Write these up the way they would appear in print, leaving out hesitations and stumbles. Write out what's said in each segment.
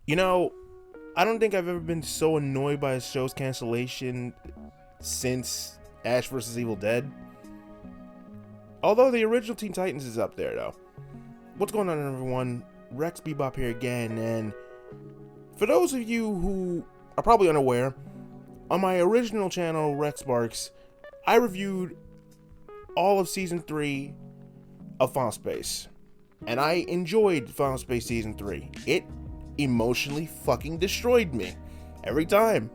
You know, I don't think I've ever been so annoyed by a show's cancellation since Ash vs. Evil Dead. Although the original Teen Titans is up there, though. What's going on, everyone? RexBebop here again, and for those of you who are probably unaware, on my original channel, RexBarks, I reviewed all of Season 3 of Final Space. And I enjoyed Final Space Season 3. It emotionally fucking destroyed me. Every time.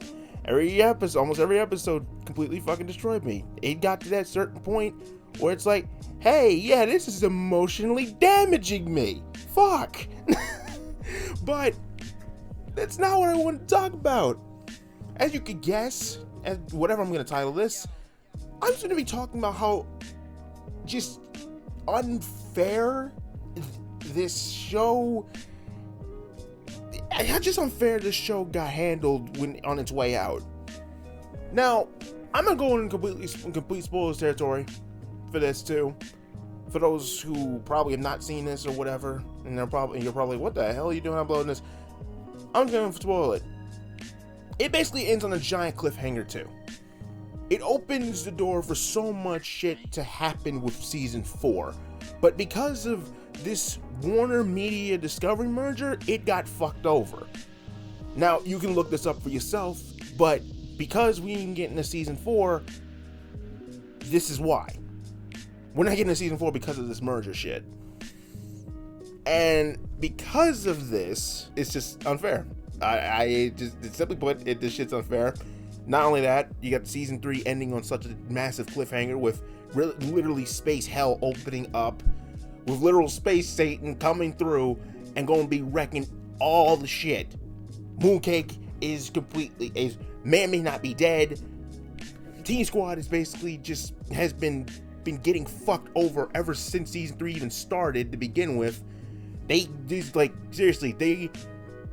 Every episode, almost every episode completely fucking destroyed me. It got to that certain point where it's like, hey, yeah, this is emotionally damaging me. Fuck. But that's not what I want to talk about. As you could guess, as whatever I'm going to title this, I'm just going to be talking about how just unfair this show, how just unfair this show got handled when on its way out. Now, I'm not going in complete spoilers territory for this too. For those who probably have not seen this or whatever, and you're probably, what the hell are you doing uploading this? I'm going to spoil it. It basically ends on a giant cliffhanger too. It opens the door for so much shit to happen with season 4, but because of this Warner Media Discovery merger, it got fucked over. Now, you can look this up for yourself, but because we didn't get into season 4, this is why. We're not getting to season 4 because of this merger shit. And because of this, it's just unfair. I just simply put, this shit's unfair. Not only that, you got season 3 ending on such a massive cliffhanger with literally space hell opening up, with literal space Satan coming through and going to be wrecking all the shit. Mooncake may not be dead. Teen Squad is basically just has been getting fucked over ever since season 3 even started to begin with. They just, like, seriously, they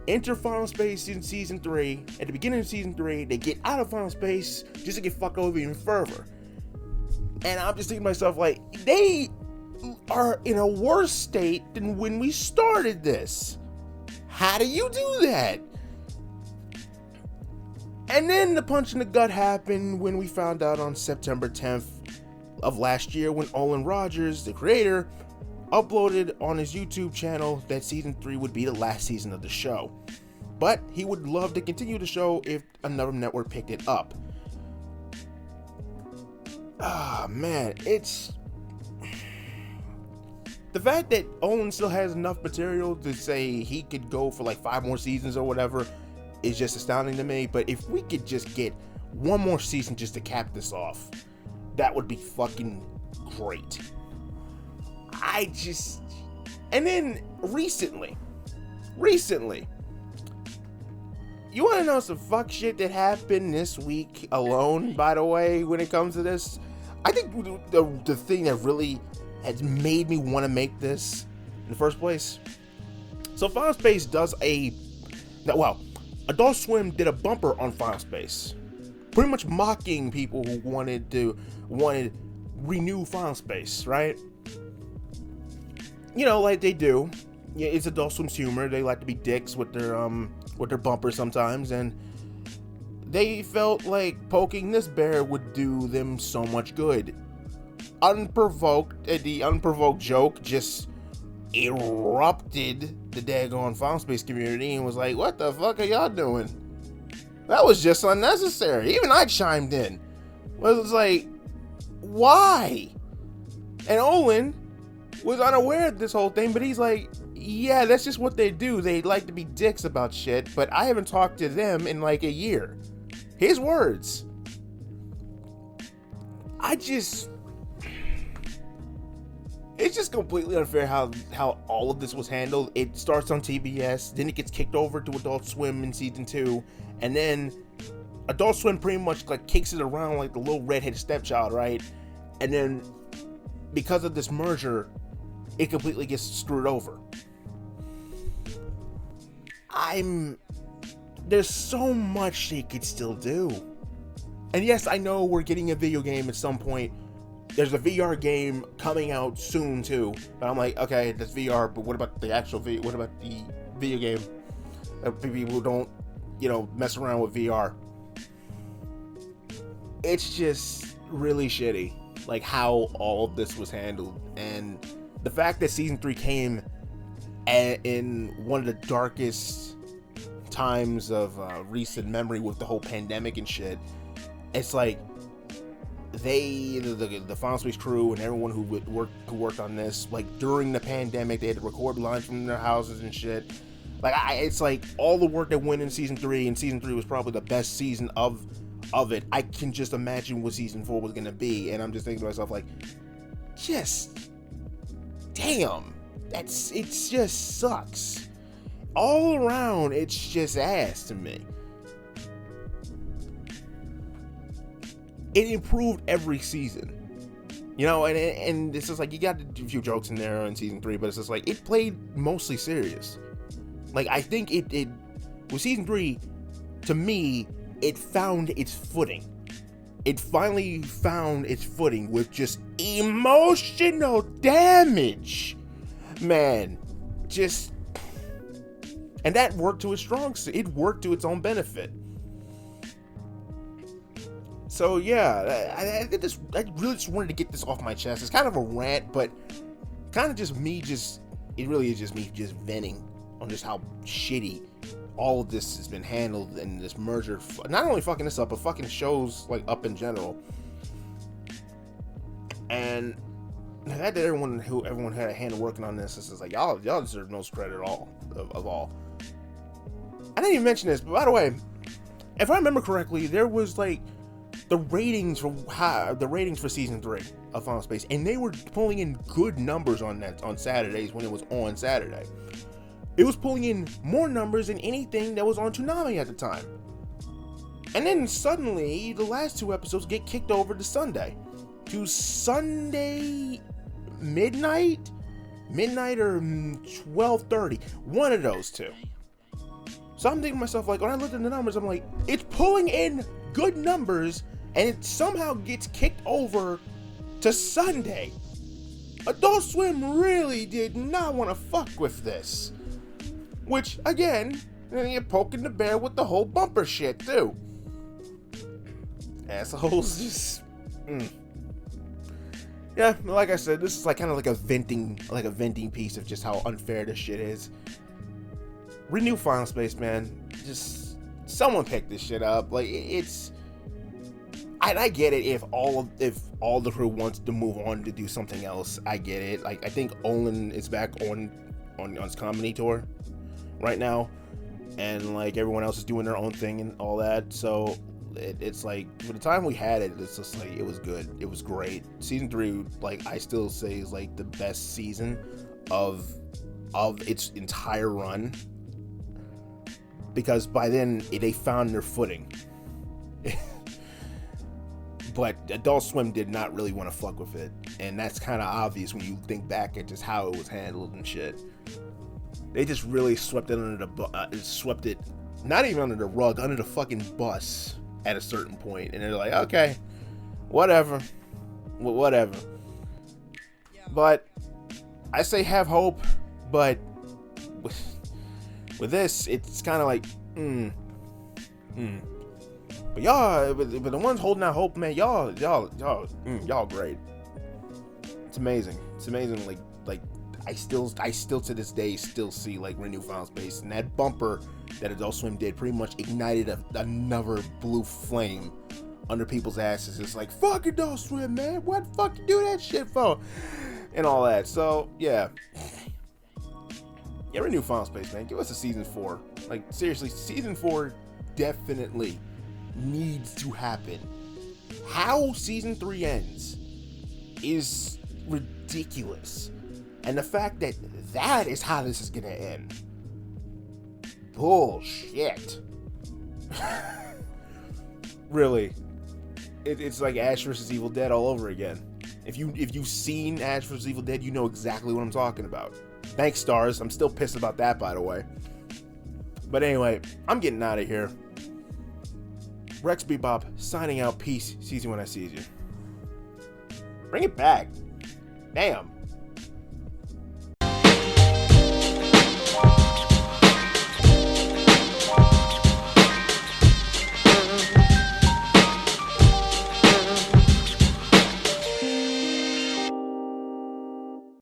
enter Final Space in season 3. At the beginning of season 3, they get out of Final Space just to get fucked over even further. And I'm just thinking to myself, like, they are in a worse state than when we started this. How do you do that? And then the punch in the gut happened when we found out on September 10th of last year when Olin Rogers, the creator, uploaded on his YouTube channel that season 3 would be the last season of the show. But he would love to continue the show if another network picked it up. Man, it's the fact that Olin still has enough material to say he could go for like 5 more seasons or whatever is just astounding to me. But if we could just get one more season just to cap this off, that would be fucking great. And then recently, you want to know some fuck shit that happened this week alone, by the way, when it comes to this? I think the thing that really has made me want to make this in the first place. So Final Space does Adult Swim did a bumper on Final Space, pretty much mocking people who wanted renew Final Space, right? You know, like they do. Yeah, it's Adult Swim's humor. They like to be dicks with their bumpers sometimes, and they felt like poking this bear would do them so much good. The unprovoked joke just erupted the daggone Final Space community and was like, what the fuck are y'all doing? That was just unnecessary. Even I chimed in. It was like, why? And Olin was unaware of this whole thing, but he's like, yeah, that's just what they do. They like to be dicks about shit, but I haven't talked to them in like a year. His words. It's just completely unfair how all of this was handled. It starts on TBS, then it gets kicked over to Adult Swim in season 2, and then Adult Swim pretty much like kicks it around like the little redheaded stepchild, right? And then because of this merger, it completely gets screwed over. There's so much they could still do. And yes, I know we're getting a video game at some point. There's a VR game coming out soon too. But I'm like, okay, that's VR, but what about the actual video? What about the video game? People who don't, mess around with VR. It's just really shitty, like how all of this was handled, and the fact that season 3 came in one of the darkest times of recent memory with the whole pandemic and shit. It's like the Final Space crew and everyone who worked on this, like during the pandemic, they had to record lines from their houses and shit. Like it's like all the work that went in season 3, and season 3 was probably the best season of it. I can just imagine what season 4 was gonna be, and I'm just thinking to myself, like, just damn, it just sucks all around. It's just ass to me. It improved every season, and it's just like you got a few jokes in there in season 3, but it's just like it played mostly serious. Like I think it with season 3, to me, it found its footing. It finally found its footing with just emotional damage, man. And that worked to its strong suit. It worked to its own benefit. So yeah, I really just wanted to get this off my chest. It's kind of a rant, but kind of just me. It really is just me just venting on just how shitty all of this has been handled, and this merger, not only fucking this up, but fucking shows like up in general. And the fact that everyone had a hand working on this is like y'all deserve most credit at all of all. I didn't even mention this, but by the way, if I remember correctly, there was like the ratings for season 3 of Final Space, and they were pulling in good numbers on Saturdays when it was on Saturday. It was pulling in more numbers than anything that was on Toonami at the time. And then suddenly, the last 2 episodes get kicked over to Sunday. To Sunday midnight or 12:30. One of those two. So I'm thinking to myself, like, when I looked at the numbers, I'm like, it's pulling in good numbers, and it somehow gets kicked over to Sunday. Adult Swim really did not want to fuck with this. Which, again, you're poking the bear with the whole bumper shit, too. Assholes, just... Yeah, like I said, this is like kind of like a venting piece of just how unfair this shit is. Renew Final Space, man. Just, someone pick this shit up. Like, it's... I get it if all the crew wants to move on to do something else. I get it. Like, I think Olin is back on his comedy tour right now, and like everyone else is doing their own thing and all that. So it's like, for the time we had it, it's just like, it was good, it was great. Season 3, like, I still say is like the best season of its entire run, because by then they found their footing. But Adult Swim did not really want to fuck with it, and that's kind of obvious when you think back at just how it was handled and shit. They just really swept it under the not even under the rug, under the fucking bus at a certain point, and they're like, okay, whatever. But I say have hope, but with this, it's kind of like, But y'all, but the ones holding out hope, man, y'all great. It's amazing. Like I still to this day still see like Renew Final Space, and that bumper that Adult Swim did pretty much ignited another blue flame under people's asses. It's like, fuck Adult Swim, man, what the fuck you do that shit for, and all that. So yeah, Renew Final Space, man. Give us a season 4. Like, seriously, season 4 definitely needs to happen. How season 3 ends is ridiculous, and the fact that is how this is gonna end, bullshit. Really, it's like Ash vs. Evil Dead all over again. If you've seen Ash vs. Evil Dead, you know exactly what I'm talking about. Thanks, stars. I'm still pissed about that, by the way. But anyway, I'm getting out of here. RexBebop signing out. Peace. See you when I see you. Bring it back. Damn.